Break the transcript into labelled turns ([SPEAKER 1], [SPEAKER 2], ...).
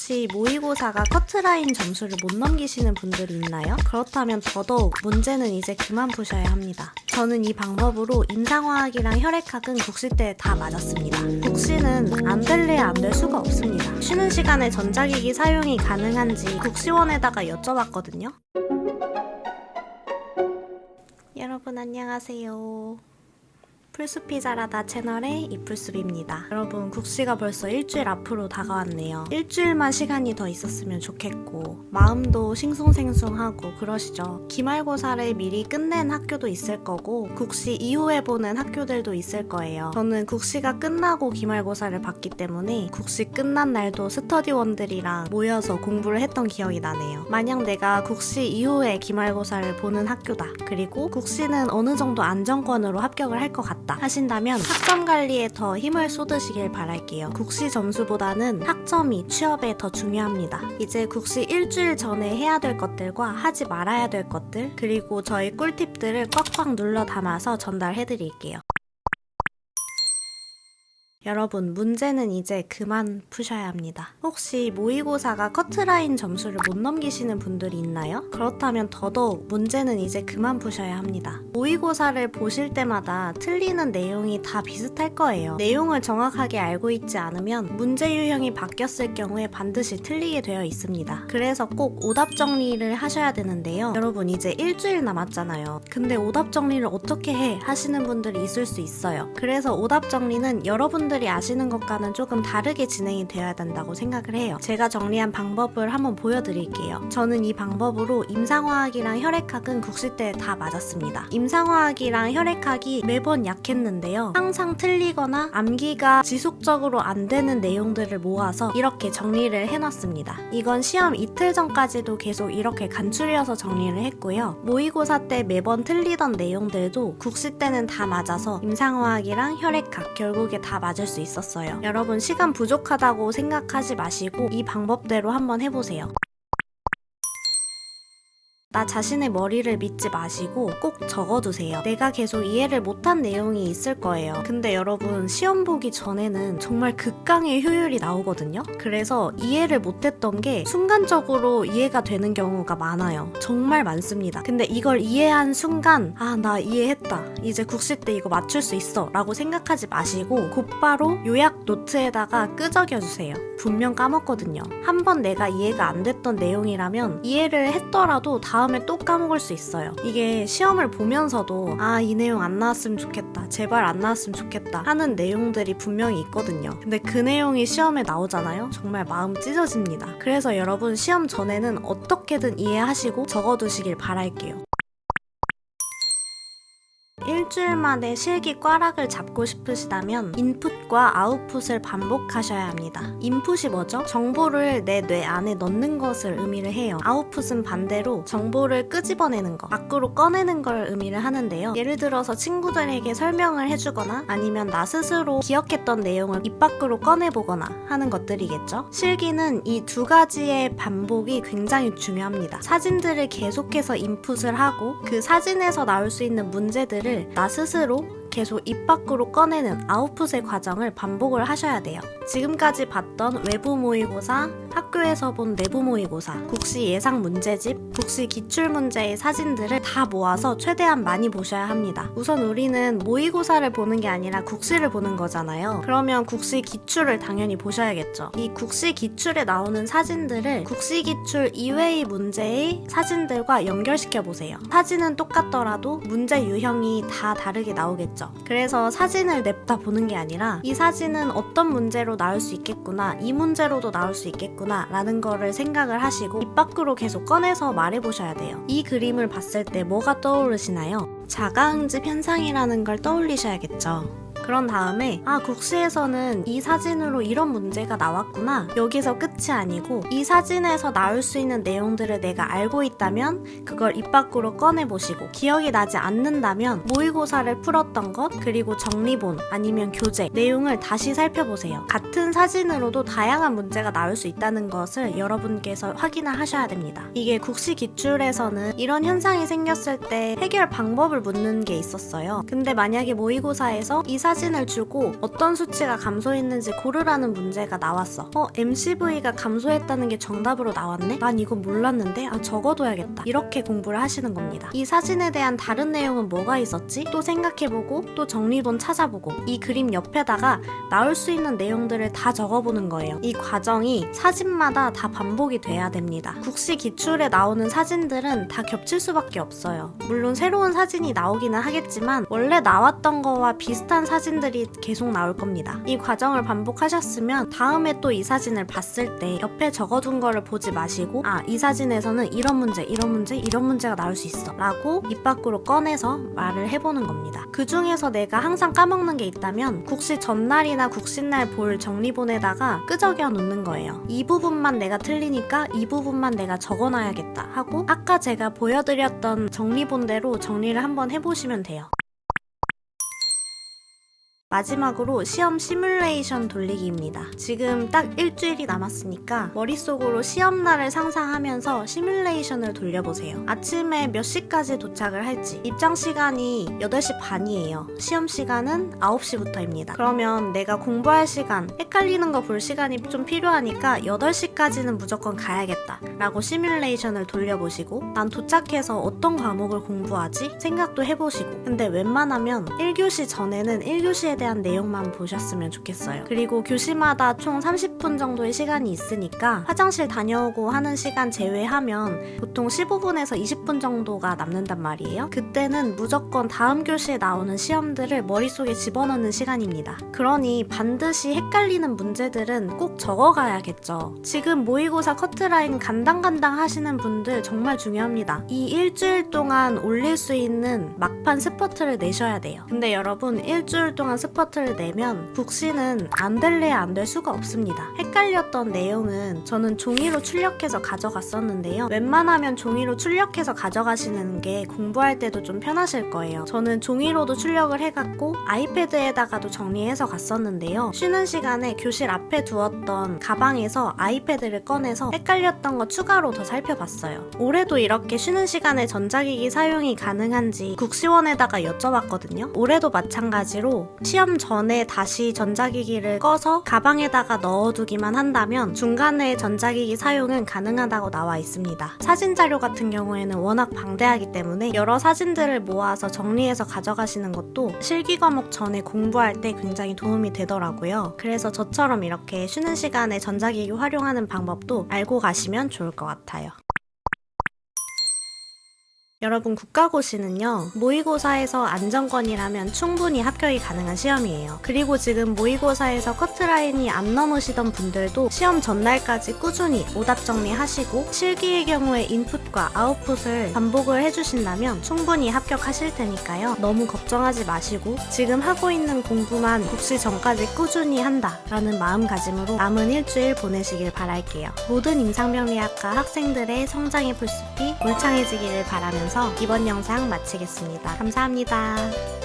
[SPEAKER 1] 혹시 모의고사가 커트라인 점수를 못 넘기시는 분들이 있나요? 그렇다면 더더욱 문제는 이제 그만 푸셔야 합니다. 저는 이 방법으로 임상화학이랑 혈액학은 국시 때 다 맞았습니다. 국시는 안 될래야 안 될 수가 없습니다. 쉬는 시간에 전자기기 사용이 가능한지 국시원에다가 여쭤봤거든요. 여러분 안녕하세요. 풀숲피자라다 채널의 이풀숲입니다. 여러분 국시가 벌써 일주일 앞으로 다가왔네요. 일주일만 시간이 더 있었으면 좋겠고 마음도 싱숭생숭하고 그러시죠. 기말고사를 미리 끝낸 학교도 있을 거고 국시 이후에 보는 학교들도 있을 거예요. 저는 국시가 끝나고 기말고사를 봤기 때문에 국시 끝난 날도 스터디원들이랑 모여서 공부를 했던 기억이 나네요. 만약 내가 국시 이후에 기말고사를 보는 학교다. 그리고 국시는 어느 정도 안정권으로 합격을 할 것 같다. 하신다면 학점 관리에 더 힘을 쏟으시길 바랄게요. 국시 점수보다는 학점이 취업에 더 중요합니다. 이제 국시 일주일 전에 해야 될 것들과 하지 말아야 될 것들 그리고 저희 꿀팁들을 꽉꽉 눌러 담아서 전달해 드릴게요. 여러분 문제는 이제 그만 푸셔야 합니다. 혹시 모의고사가 커트라인 점수를 못 넘기시는 분들이 있나요? 그렇다면 더더욱 문제는 이제 그만 푸셔야 합니다. 모의고사를 보실 때마다 틀리는 내용이 다 비슷할 거예요. 내용을 정확하게 알고 있지 않으면 문제 유형이 바뀌었을 경우에 반드시 틀리게 되어 있습니다. 그래서 꼭 오답 정리를 하셔야 되는데요. 여러분 이제 일주일 남았잖아요. 근데 오답 정리를 어떻게 해? 하시는 분들이 있을 수 있어요. 그래서 오답 정리는 여러분들이 아시는 것과는 조금 다르게 진행이 되어야 된다고 생각을 해요. 제가 정리한 방법을 한번 보여드릴게요. 저는 이 방법으로 임상화학이랑 혈액학은 국시 때 다 맞았습니다. 임상화학이랑 혈액학이 매번 약했는데요. 항상 틀리거나 암기가 지속적으로 안 되는 내용들을 모아서 이렇게 정리를 해놨습니다. 이건 시험 이틀 전까지도 계속 이렇게 간추려서 정리를 했고요. 모의고사 때 매번 틀리던 내용들도 국시 때는 다 맞아서 임상화학이랑 혈액학 결국에 다 맞을 수 있었어요. 여러분 시간 부족하다고 생각하지 마시고 이 방법대로 한번 해보세요. 나 자신의 머리를 믿지 마시고 꼭 적어두세요. 내가 계속 이해를 못한 내용이 있을 거예요. 근데 여러분 시험 보기 전에는 정말 극강의 효율이 나오거든요. 그래서 이해를 못했던 게 순간적으로 이해가 되는 경우가 많아요. 정말 많습니다. 근데 이걸 이해한 순간 나 이해했다. 이제 국시 때 이거 맞출 수 있어 라고 생각하지 마시고 곧바로 요약 노트에다가 끄적여주세요. 분명 까먹거든요. 한번 내가 이해가 안 됐던 내용이라면 이해를 했더라도 다음에 또 까먹을 수 있어요. 이게 시험을 보면서도 이 내용 안 나왔으면 좋겠다. 제발 안 나왔으면 좋겠다 하는 내용들이 분명히 있거든요. 근데 그 내용이 시험에 나오잖아요. 정말 마음 찢어집니다. 그래서 여러분 시험 전에는 어떻게든 이해하시고 적어두시길 바랄게요. 일주일 만에 실기 꽈락을 잡고 싶으시다면 인풋과 아웃풋을 반복하셔야 합니다. 인풋이 뭐죠? 정보를 내 뇌 안에 넣는 것을 의미를 해요. 아웃풋은 반대로 정보를 끄집어내는 것, 밖으로 꺼내는 걸 의미를 하는데요. 예를 들어서 친구들에게 설명을 해주거나 아니면 나 스스로 기억했던 내용을 입 밖으로 꺼내보거나 하는 것들이겠죠. 실기는 이 두 가지의 반복이 굉장히 중요합니다. 사진들을 계속해서 인풋을 하고 그 사진에서 나올 수 있는 문제들을 나 스스로 계속 입 밖으로 꺼내는 아웃풋의 과정을 반복을 하셔야 돼요. 지금까지 봤던 외부 모의고사, 학교에서 본 내부 모의고사, 국시 예상 문제집, 국시 기출문제의 사진들을 다 모아서 최대한 많이 보셔야 합니다. 우선 우리는 모의고사를 보는 게 아니라 국시를 보는 거잖아요. 그러면 국시 기출을 당연히 보셔야겠죠. 이 국시 기출에 나오는 사진들을 국시 기출 이외의 문제의 사진들과 연결시켜 보세요. 사진은 똑같더라도 문제 유형이 다 다르게 나오겠죠. 그래서 사진을 냅다 보는 게 아니라 이 사진은 어떤 문제로 나올 수 있겠구나, 이 문제로도 나올 수 있겠구나 라는 거를 생각을 하시고 입 밖으로 계속 꺼내서 말해보셔야 돼요. 이 그림을 봤을 때 뭐가 떠오르시나요? 자가응집 현상이라는 걸 떠올리셔야겠죠. 그런 다음에 국시에서는 이 사진으로 이런 문제가 나왔구나, 여기서 끝이 아니고 이 사진에서 나올 수 있는 내용들을 내가 알고 있다면 그걸 입 밖으로 꺼내보시고, 기억이 나지 않는다면 모의고사를 풀었던 것 그리고 정리본 아니면 교재 내용을 다시 살펴보세요. 같은 사진으로도 다양한 문제가 나올 수 있다는 것을 여러분께서 확인을 하셔야 됩니다. 이게 국시 기출에서는 이런 현상이 생겼을 때 해결 방법을 묻는 게 있었어요. 근데 만약에 모의고사에서 이 사진 사진을 주고 어떤 수치가 감소했는지 고르라는 문제가 나왔어. MCV가 감소했다는 게 정답으로 나왔네? 난 이거 몰랐는데? 적어둬야겠다. 이렇게 공부를 하시는 겁니다. 이 사진에 대한 다른 내용은 뭐가 있었지? 또 생각해보고 또 정리본 찾아보고 이 그림 옆에다가 나올 수 있는 내용들을 다 적어보는 거예요. 이 과정이 사진마다 다 반복이 돼야 됩니다. 국시 기출에 나오는 사진들은 다 겹칠 수밖에 없어요. 물론 새로운 사진이 나오기는 하겠지만 원래 나왔던 거와 비슷한 사진들이 계속 나올 겁니다. 이 과정을 반복하셨으면 다음에 또 이 사진을 봤을 때 옆에 적어둔 거를 보지 마시고 이 사진에서는 이런 문제가 나올 수 있어 라고 입 밖으로 꺼내서 말을 해보는 겁니다. 그 중에서 내가 항상 까먹는 게 있다면 국시 전날이나 국시날 볼 정리본에다가 끄적여 놓는 거예요. 이 부분만 내가 틀리니까 이 부분만 내가 적어놔야겠다 하고 아까 제가 보여드렸던 정리본대로 정리를 한번 해보시면 돼요. 마지막으로 시험 시뮬레이션 돌리기입니다. 지금 딱 일주일이 남았으니까 머릿속으로 시험날을 상상하면서 시뮬레이션을 돌려보세요. 아침에 몇 시까지 도착을 할지. 입장 시간이 8시 반이에요. 시험 시간은 9시부터입니다. 그러면 내가 공부할 시간, 헷갈리는 거 볼 시간이 좀 필요하니까 8시까지는 무조건 가야겠다 라고 시뮬레이션을 돌려보시고 난 도착해서 어떤 과목을 공부하지? 생각도 해보시고 근데 웬만하면 1교시 전에는 1교시에 대한 내용만 보셨으면 좋겠어요. 그리고 교시마다 총 30분 정도의 시간이 있으니까 화장실 다녀오고 하는 시간 제외하면 보통 15분에서 20분 정도가 남는단 말이에요. 그때는 무조건 다음 교시에 나오는 시험들을 머릿속에 집어넣는 시간입니다. 그러니 반드시 헷갈리는 문제들은 꼭 적어가야겠죠. 지금 모의고사 커트라인 간당간당 하시는 분들 정말 중요합니다. 이 일주일 동안 올릴 수 있는 막판 스퍼트를 내셔야 돼요. 근데 여러분 일주일 동안 스퍼트를 내면 국시는 안 될래야 안 될 수가 없습니다. 헷갈렸던 내용은 저는 종이로 출력해서 가져갔었는데요. 웬만하면 종이로 출력해서 가져가시는 게 공부할 때도 좀 편하실 거예요. 저는 종이로도 출력을 해갖고 아이패드에다가도 정리해서 갔었는데요. 쉬는 시간에 교실 앞에 두었던 가방에서 아이패드를 꺼내서 헷갈렸던 거 추가로 더 살펴봤어요. 올해도 이렇게 쉬는 시간에 전자기기 사용이 가능한지 국시원에다가 여쭤봤거든요. 올해도 마찬가지로 시험 전에 다시 전자기기를 꺼서 가방에다가 넣어두기만 한다면 중간에 전자기기 사용은 가능하다고 나와 있습니다. 사진 자료 같은 경우에는 워낙 방대하기 때문에 여러 사진들을 모아서 정리해서 가져가시는 것도 실기 과목 전에 공부할 때 굉장히 도움이 되더라고요. 그래서 저처럼 이렇게 쉬는 시간에 전자기기 활용하는 방법도 알고 가시면 좋을 것 같아요. 여러분 국가고시는요 모의고사에서 안정권이라면 충분히 합격이 가능한 시험이에요. 그리고 지금 모의고사에서 커트라인이 안 넘으시던 분들도 시험 전날까지 꾸준히 오답 정리하시고 실기의 경우에 인풋과 아웃풋을 반복을 해주신다면 충분히 합격하실 테니까요. 너무 걱정하지 마시고 지금 하고 있는 공부만 국시 전까지 꾸준히 한다라는 마음가짐으로 남은 일주일 보내시길 바랄게요. 모든 임상병리학과 학생들의 성장의 풀숲이 울창해지기를 바라면서 이번 영상 마치겠습니다. 감사합니다.